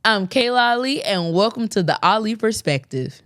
I'm Kayla Ali, and welcome to the Ali Perspective.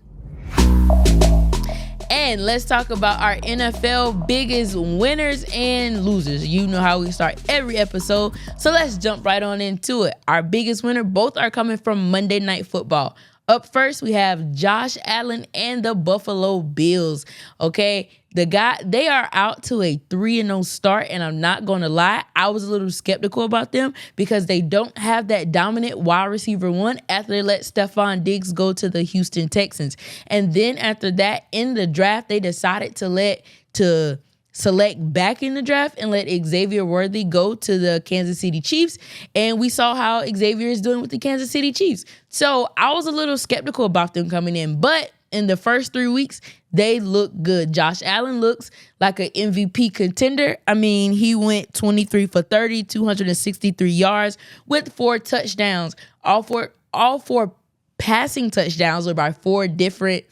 And let's talk about our NFL biggest winners and losers. You know how we start every episode, so let's jump right on into it. Our biggest winner, both are coming from Monday Night Football. Up first, we have Josh Allen and the Buffalo Bills. Okay, they are out to a 3-0 start, and I'm not going to lie, I was a little skeptical about them because they don't have that dominant wide receiver one after they let Stephon Diggs go to the Houston Texans. And then after that, in the draft, they decided to select back in the draft and let Xavier Worthy go to the Kansas City Chiefs. And we saw how Xavier is doing with the Kansas City Chiefs. So I was a little skeptical about them coming in, but in the first 3 weeks, they look good. Josh Allen looks like an MVP contender. I mean, he went 23 for 30, 263 yards with 4 touchdowns. All four passing touchdowns were by four different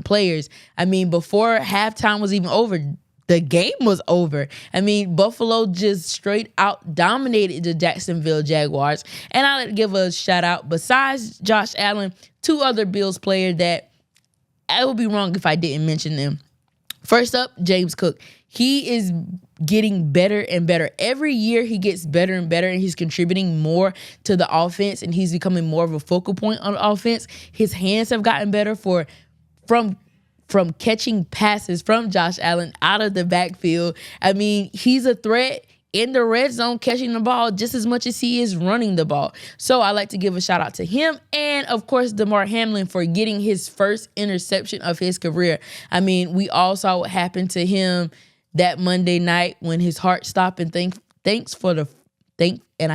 players. I mean, before halftime was even over, the game was over. I mean, Buffalo just straight out dominated the Jacksonville Jaguars. And I'd like to give a shout out, besides Josh Allen, 2 other Bills players that I would be wrong if I didn't mention them. First up, James Cook. He is getting better and better. Every year he gets better and better, and he's contributing more to the offense, and he's becoming more of a focal point on the offense. His hands have gotten better from catching passes from Josh Allen out of the backfield. I mean, he's a threat in the red zone catching the ball just as much as he is running the ball. So I like to give a shout out to him, and of course Damar Hamlin for getting his first interception of his career. I mean, we all saw what happened to him that Monday night when his heart stopped, and I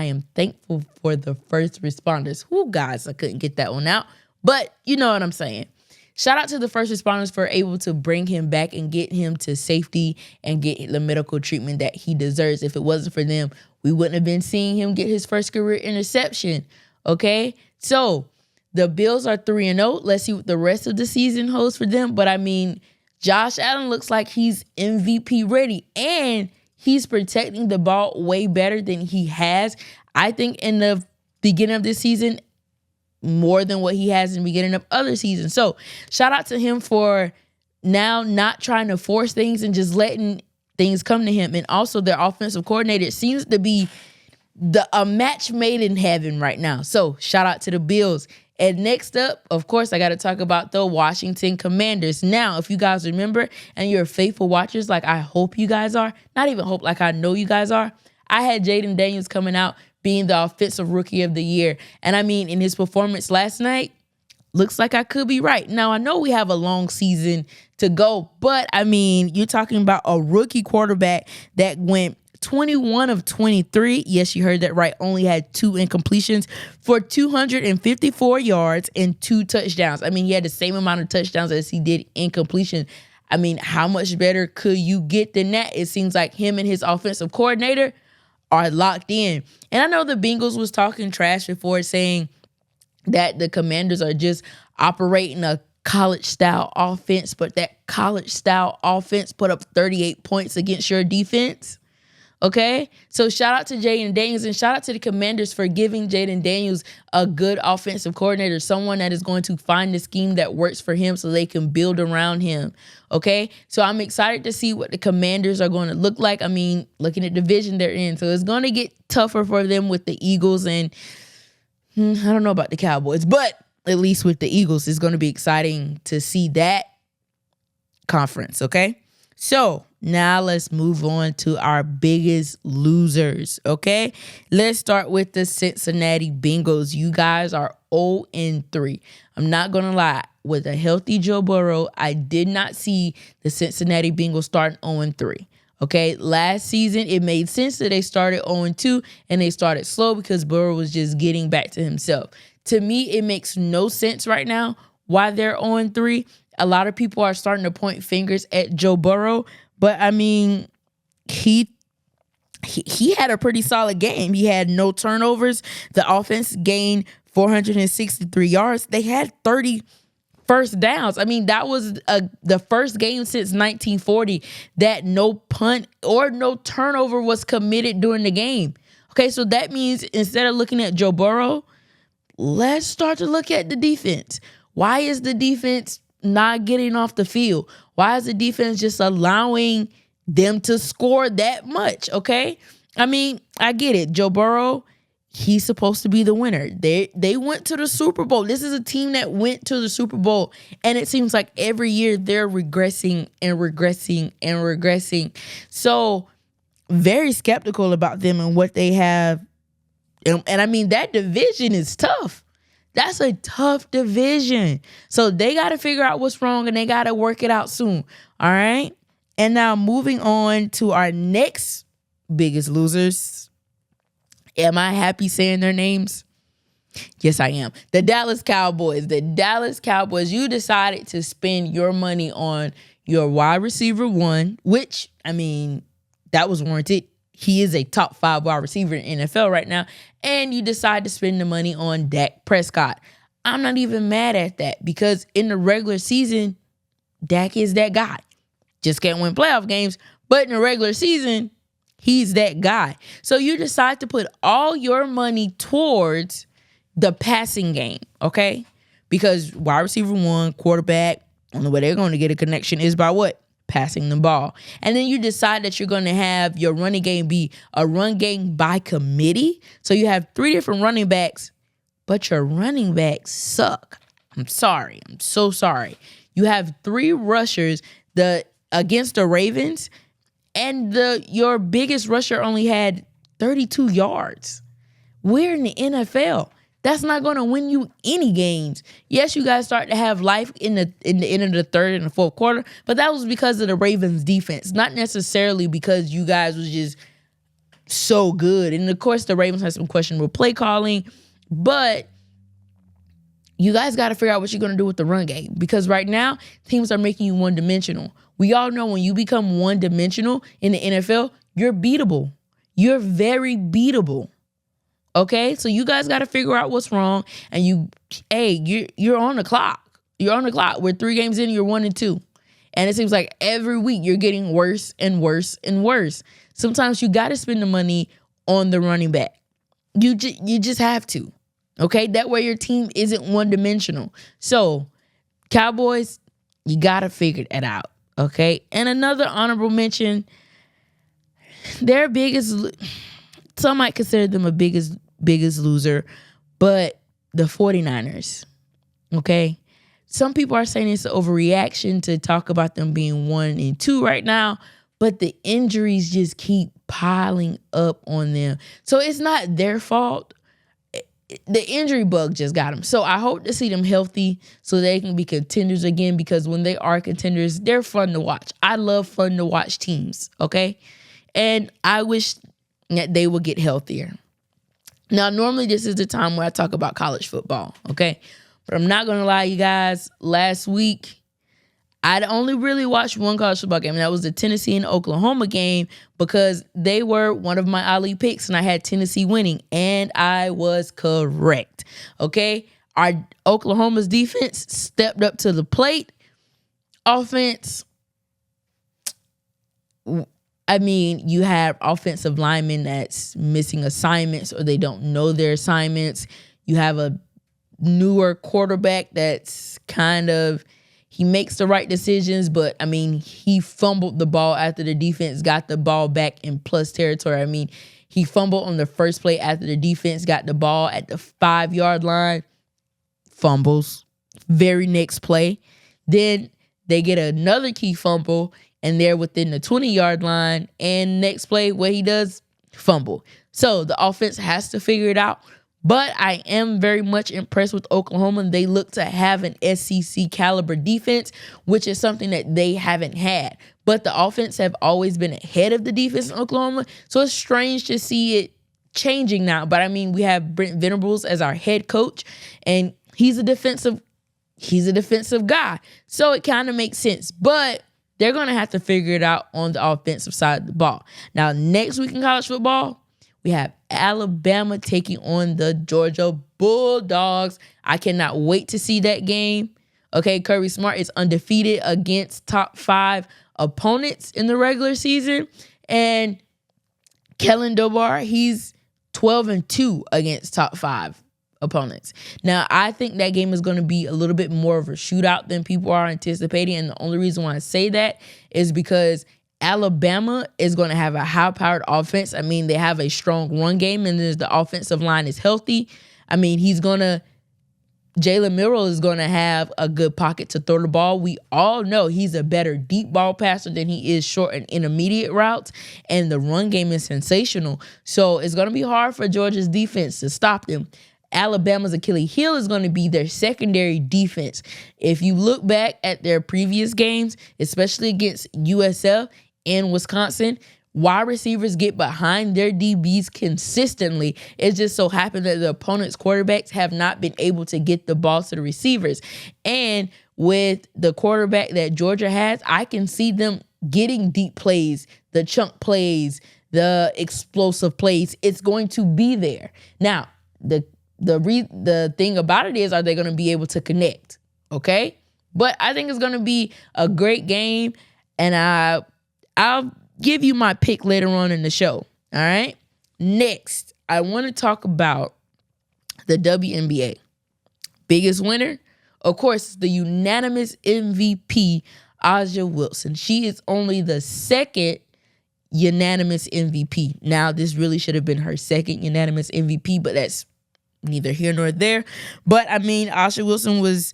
am thankful for the first responders. Whoo, guys, I couldn't get that one out, but you know what I'm saying. Shout out to the first responders for able to bring him back and get him to safety and get the medical treatment that he deserves. If it wasn't for them, we wouldn't have been seeing him get his first career interception. Okay? So, the Bills are 3-0. Let's see what the rest of the season holds for them. But, I mean, Josh Allen looks like he's MVP ready, and he's protecting the ball way better than he has, I think, in the beginning of this season, more than what he has in the beginning of other seasons. So shout out to him for now not trying to force things and just letting things come to him. And also their offensive coordinator seems to be a match made in heaven right now. So shout out to the Bills. And next up, of course, I got to talk about the Washington Commanders. Now, if you guys remember and you're faithful watchers, like I hope you guys are, not even hope, like I know you guys are, I had Jaden Daniels coming out being the offensive rookie of the year. And I mean, in his performance last night, looks like I could be right. Now, I know we have a long season to go, but I mean, you're talking about a rookie quarterback that went 21 of 23. Yes, you heard that right. Only had 2 incompletions for 254 yards and 2 touchdowns. I mean, he had the same amount of touchdowns as he did incompletion. I mean, how much better could you get than that? It seems like him and his offensive coordinator are locked in. And I know the Bengals was talking trash before, saying that the Commanders are just operating a college-style offense, but that college-style offense put up 38 points against your defense. Okay? So shout out to Jaden Daniels, and shout out to the Commanders for giving Jaden Daniels a good offensive coordinator, someone that is going to find the scheme that works for him so they can build around him. Okay? So I'm excited to see what the Commanders are going to look like. I mean, looking at the division they're in. So it's going to get tougher for them with the Eagles, and I don't know about the Cowboys, but at least with the Eagles, it's going to be exciting to see that conference. Okay? So now let's move on to our biggest losers, okay? Let's start with the Cincinnati Bengals. You guys are 0-3. I'm not going to lie. With a healthy Joe Burrow, I did not see the Cincinnati Bengals starting 0-3. Okay, last season, it made sense that they started 0-2 and they started slow because Burrow was just getting back to himself. To me, it makes no sense right now why they're 0-3. A lot of people are starting to point fingers at Joe Burrow, but I mean, he had a pretty solid game. He had no turnovers. The offense gained 463 yards. They had 30 first downs. I mean, that was the first game since 1940 that no punt or no turnover was committed during the game. Okay, so that means instead of looking at Joe Burrow, let's start to look at the defense. Why is the defense not getting off the field? Why is the defense just allowing them to score that much? Okay. I mean, I get it. Joe Burrow, he's supposed to be the winner. They went to the Super Bowl. This is a team that went to the Super Bowl. And it seems like every year they're regressing and regressing and regressing. So very skeptical about them and what they have. And I mean, that division is tough. That's a tough division. So they got to figure out what's wrong and they got to work it out soon. All right. And now moving on to our next biggest losers. Am I happy saying their names? Yes, I am. The Dallas Cowboys. The Dallas Cowboys, you decided to spend your money on your wide receiver one, which, I mean, that was warranted. He is a top 5 wide receiver in NFL right now. And you decide to spend the money on Dak Prescott. I'm not even mad at that because in the regular season, Dak is that guy. Just can't win playoff games. But in the regular season, he's that guy. So you decide to put all your money towards the passing game, okay? Because wide receiver one, quarterback, only way they're going to get a connection is by what? Passing the ball. And then you decide that you're going to have your running game be a run game by committee. So you have 3 different running backs, but your running backs suck. I'm sorry. I'm so sorry. You have 3 rushers against the Ravens, and your biggest rusher only had 32 yards. We're in the NFL. That's not going to win you any games. Yes, you guys start to have life in the end of the third and the fourth quarter, but that was because of the Ravens defense, not necessarily because you guys was just so good. And of course, the Ravens had some questionable play calling, but you guys got to figure out what you're going to do with the run game because right now, teams are making you one-dimensional. We all know when you become one-dimensional in the NFL, you're beatable. You're very beatable. Okay? So you guys got to figure out what's wrong. And you're on the clock. You're on the clock. We're 3 games in, you're 1-2. And it seems like every week you're getting worse and worse and worse. Sometimes you got to spend the money on the running back. You just have to. Okay? That way your team isn't one-dimensional. So, Cowboys, you got to figure that out. Okay? And another honorable mention, their biggest, some might consider them a biggest loser, but the 49ers. Okay? Some people are saying it's an overreaction to talk about them being 1-2 right now, but the injuries just keep piling up on them. So it's not their fault. The injury bug just got them. So I hope to see them healthy so they can be contenders again, because when they are contenders, they're fun to watch. I love fun to watch teams, okay? And I wish that they would get healthier. Now, normally this is the time where I talk about college football, okay? But I'm not going to lie, you guys. Last week, I'd only really watched one college football game, and that was the Tennessee and Oklahoma game, because they were one of my Ali picks, and I had Tennessee winning, and I was correct. Okay? Our Oklahoma's defense stepped up to the plate. Offense, I mean, you have offensive linemen that's missing assignments or they don't know their assignments. You have a newer quarterback that's he makes the right decisions, but, I mean, he fumbled the ball after the defense got the ball back in plus territory. I mean, he fumbled on the first play after the defense got the ball at the 5-yard line. Fumbles. Very next play. Then they get another key fumble, and they're within the 20-yard line. And next play, what he does, fumble. So the offense has to figure it out. But I am very much impressed with Oklahoma. They look to have an SEC caliber defense, which is something that they haven't had. But the offense have always been ahead of the defense in Oklahoma. So it's strange to see it changing now. But I mean, we have Brent Venables as our head coach, and he's a defensive guy. So it kind of makes sense. But they're going to have to figure it out on the offensive side of the ball. Now, next week in college football, we have Alabama taking on the Georgia Bulldogs. I cannot wait to see that game. Okay, Kirby Smart is undefeated against top 5 opponents in the regular season. And Kellen DeBoer, he's 12-2 against top 5 opponents. Now, I think that game is going to be a little bit more of a shootout than people are anticipating. And the only reason why I say that is because Alabama is going to have a high-powered offense. I mean, they have a strong run game, and the offensive line is healthy. I mean, Jalen Milroe is going to have a good pocket to throw the ball. We all know he's a better deep ball passer than he is short and intermediate routes, and the run game is sensational. So it's going to be hard for Georgia's defense to stop them. Alabama's Achilles heel is going to be their secondary defense. If you look back at their previous games, especially against USF and Wisconsin, wide receivers get behind their DBs consistently. It just so happened that the opponent's quarterbacks have not been able to get the ball to the receivers. And with the quarterback that Georgia has, I can see them getting deep plays, the chunk plays, the explosive plays. It's going to be there. Now, the thing about it is, are they going to be able to connect? Okay? But I think it's going to be a great game, and I'll give you my pick later on in the show. All right? Next, I want to talk about the WNBA. Biggest winner, of course, the unanimous MVP, A'ja Wilson. She is only the second unanimous MVP. Now, this really should have been her second unanimous MVP, but that's neither here nor there. But, I mean, A'ja Wilson was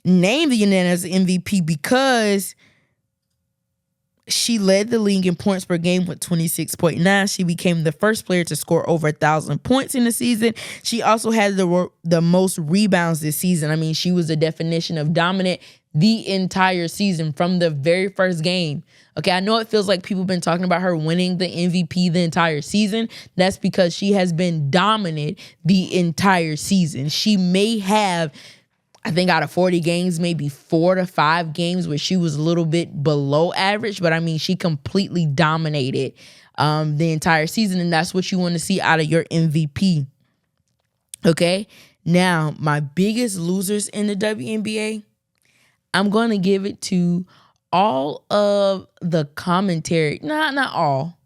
named the unanimous MVP because she led the league in points per game with 26.9. She became the first player to score over 1,000 points in the season. She also had the most rebounds this season. I mean, she was the definition of dominant the entire season from the very first game. Okay, I know it feels like people have been talking about her winning the MVP the entire season. That's because she has been dominant the entire season. She may have, I think out of 40 games, maybe 4 to 5 games where she was a little bit below average. But I mean, she completely dominated the entire season. And that's what you want to see out of your MVP. Okay. Now, my biggest losers in the WNBA, I'm going to give it to all of the commentary. Not all.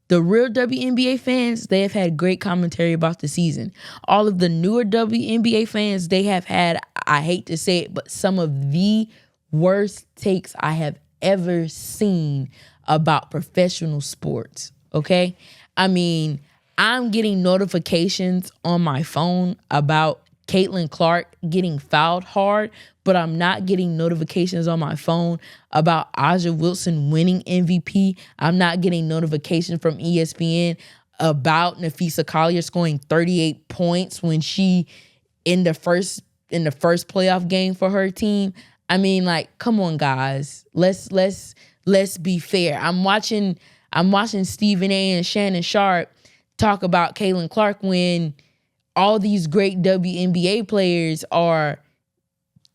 The real WNBA fans, they have had great commentary about the season. All of the newer WNBA fans, they have had, I hate to say it, but some of the worst takes I have ever seen about professional sports, okay? I mean, I'm getting notifications on my phone about Caitlin Clark getting fouled hard, but I'm not getting notifications on my phone about A'ja Wilson winning MVP. I'm not getting notifications from ESPN about Nafisa Collier scoring 38 points when she in the first playoff game for her team. I mean, like, come on, guys. Let's be fair. I'm watching Stephen A. and Shannon Sharp talk about Caitlin Clark when all these great WNBA players are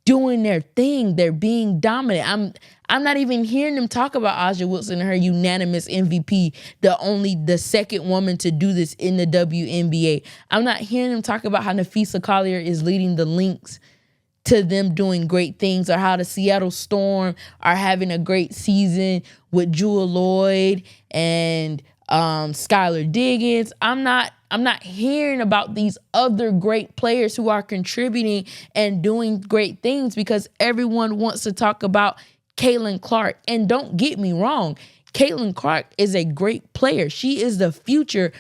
doing their thing. They're being dominant. I'm not even hearing them talk about A'ja Wilson and her unanimous MVP, the second woman to do this in the WNBA. I'm not hearing them talk about how Nafisa Collier is leading the Lynx to them doing great things, or how the Seattle Storm are having a great season with Jewel Lloyd and Skylar Diggins. I'm not hearing about these other great players who are contributing and doing great things, because everyone wants to talk about Caitlin Clark. And don't get me wrong, Caitlin Clark is a great player. She is the future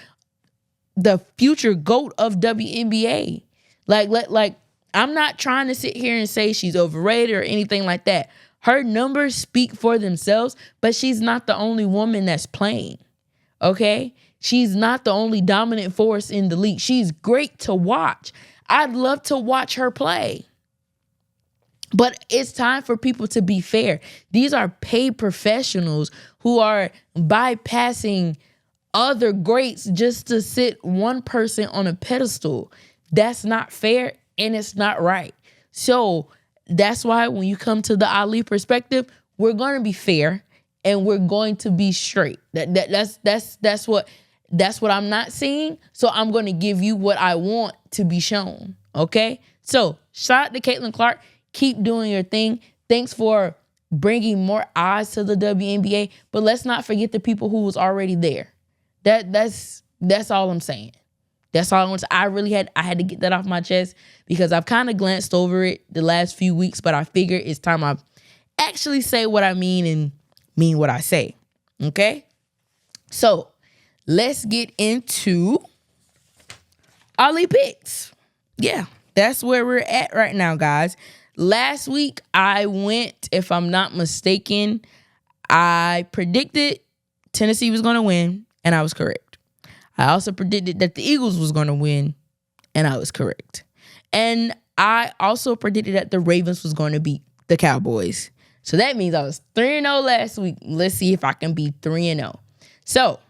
GOAT of WNBA. Like I'm not trying to sit here and say she's overrated or anything like that. Her numbers speak for themselves, but she's not the only woman that's playing. Okay? She's not the only dominant force in the league. She's great to watch. I'd love to watch her play. But it's time for people to be fair. These are paid professionals who are bypassing other greats just to sit one person on a pedestal. That's not fair, and it's not right. So that's why when you come to the Ali perspective, we're going to be fair and we're going to be straight. That's what I'm not seeing. So I'm going to give you what I want to be shown. Okay? So shout out to Caitlin Clark. Keep doing your thing. Thanks for bringing more eyes to the WNBA. But let's not forget the people who was already there. That's all I'm saying. That's all I want to. I had to get that off my chest because I've kind of glanced over it the last few weeks, but I figure it's time I actually say what I mean and mean what I say. Okay? So let's get into Ollie picks. Yeah, that's where we're at right now, guys. Last week I went, if I'm not mistaken, I predicted Tennessee was going to win, and I was correct. I also predicted that the Eagles was going to win, and I was correct. And I also predicted that the Ravens was going to beat the Cowboys. So that means I was 3-0 last week. Let's see if I can be 3-0. So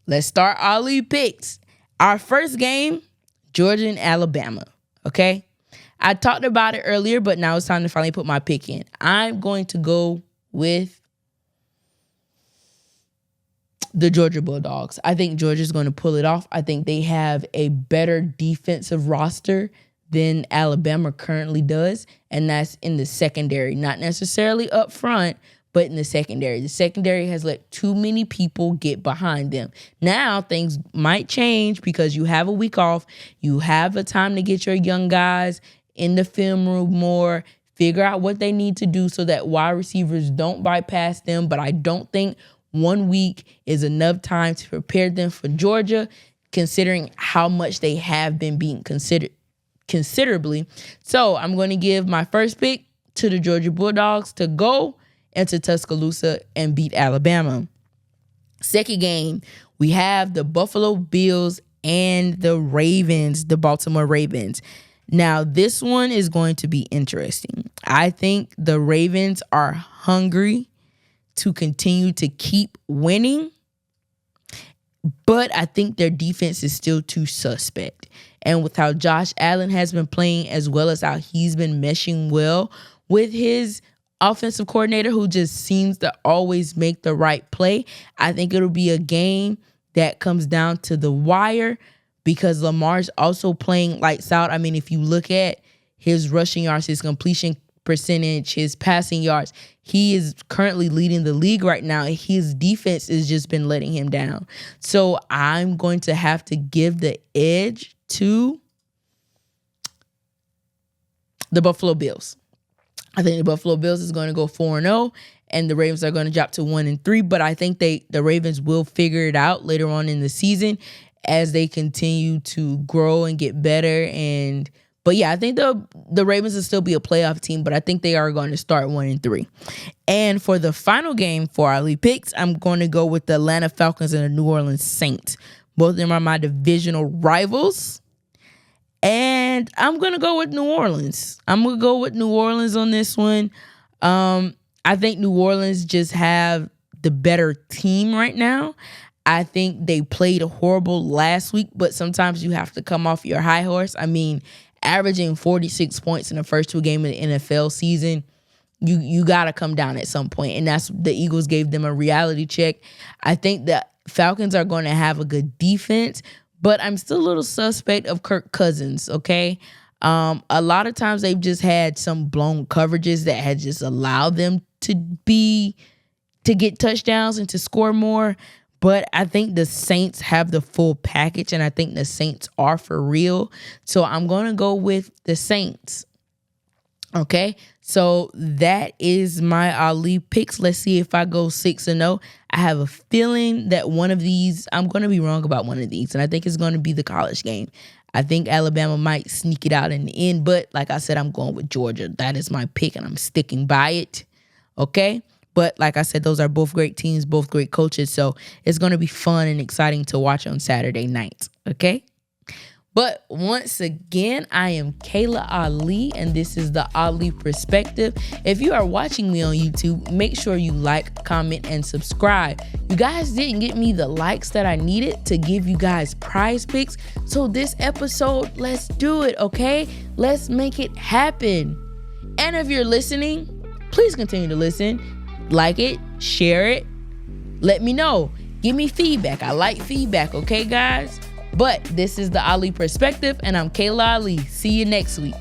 let's start our lead picks. Our first game, Georgia and Alabama. Okay? I talked about it earlier, but now it's time to finally put my pick in. I'm going to go with the Georgia Bulldogs. I think Georgia's going to pull it off. I think they have a better defensive roster than Alabama currently does, and that's in the secondary. Not necessarily up front, but in the secondary. The secondary has let too many people get behind them. Now, things might change because you have a week off. You have a time to get your young guys in the film room more, figure out what they need to do so that wide receivers don't bypass them, but I don't think 1 week is enough time to prepare them for Georgia, considering how much they have been being considerably. So I'm going to give my first pick to the Georgia Bulldogs to go into Tuscaloosa and beat Alabama. Second game, we have the Buffalo Bills and the Ravens, the Baltimore Ravens. Now, this one is going to be interesting. I think the Ravens are hungry to continue to keep winning, but I think their defense is still too suspect. And with how Josh Allen has been playing, as well as how he's been meshing well with his offensive coordinator, who just seems to always make the right play, I think it'll be a game that comes down to the wire because Lamar's also playing lights out. I mean, if you look at his rushing yards, his completion percentage, his passing yards, he is currently leading the league right now. His defense has just been letting him down. So I'm going to have to give the edge to the Buffalo Bills. I think the Buffalo Bills is going to go 4-0, and the Ravens are going to drop to 1-3. But I think the Ravens will figure it out later on in the season as they continue to grow and get better. But yeah, I think the Ravens will still be a playoff team, but I think they are going to start 1-3. And for the final game for our lead picks, I'm going to go with the Atlanta Falcons and the New Orleans Saints. Both of them are my divisional rivals. And I'm going to go with New Orleans. I'm going to go with New Orleans on this one. I think New Orleans just have the better team right now. I think they played horrible last week, but sometimes you have to come off your high horse. I mean, averaging 46 points in the first two games of the NFL season, you got to come down at some point. And that's the Eagles gave them a reality check. I think the Falcons are going to have a good defense, but I'm still a little suspect of Kirk Cousins, okay? A lot of times they've just had some blown coverages that had just allowed them to get touchdowns and to score more. But I think the Saints have the full package, and I think the Saints are for real. So I'm going to go with the Saints. Okay, so that is my Ali picks. Let's see if I go 6-0. I have a feeling that one of these, I'm going to be wrong about one of these, and I think it's going to be the college game. I think Alabama might sneak it out in the end, but like I said, I'm going with Georgia. That is my pick, and I'm sticking by it. Okay? But like I said, those are both great teams, both great coaches. So it's going to be fun and exciting to watch on Saturday night. Okay? But once again, I am Kayla Ali, and this is the Ali Perspective. If you are watching me on YouTube, make sure you like, comment, and subscribe. You guys didn't get me the likes that I needed to give you guys prize picks. So this episode, let's do it, okay? Let's make it happen. And if you're listening, please continue to listen. Like it, share it, let me know. Give me feedback. I like feedback, okay, guys? But this is the Ali Perspective, and I'm Kayla Ali. See you next week.